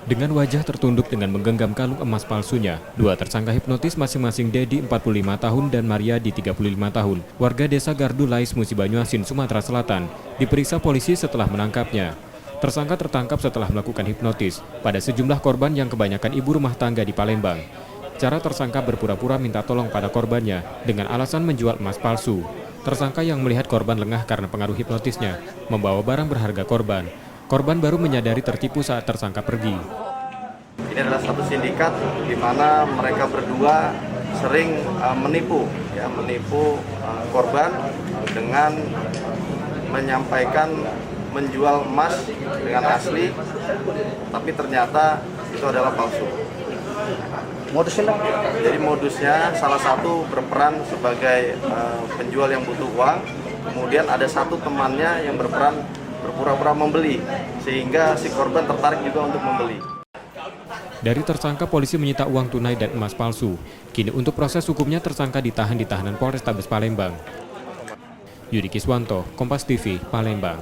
Dengan wajah tertunduk dengan menggenggam kalung emas palsunya, dua tersangka hipnotis masing-masing Dedi 45 tahun dan Maria di 35 tahun, warga desa Gardu Lais Musi Banyuasin, Sumatera Selatan, diperiksa polisi setelah menangkapnya. Tersangka tertangkap setelah melakukan hipnotis pada sejumlah korban yang kebanyakan ibu rumah tangga di Palembang. Cara tersangka berpura-pura minta tolong pada korbannya dengan alasan menjual emas palsu. Tersangka yang melihat korban lengah karena pengaruh hipnotisnya, membawa barang berharga korban. Korban baru menyadari tertipu saat tersangka pergi. Ini adalah satu sindikat di mana mereka berdua sering menipu korban dengan menyampaikan menjual emas dengan asli, tapi ternyata itu adalah palsu. Modusnya? Jadi modusnya salah satu berperan sebagai penjual yang butuh uang, kemudian ada satu temannya yang berpura-pura membeli, sehingga si korban tertarik juga untuk membeli. Dari tersangka, polisi menyita uang tunai dan emas palsu. Kini untuk proses hukumnya tersangka ditahan di tahanan Polrestabes Palembang. Yudi Kiswanto, Kompas TV, Palembang.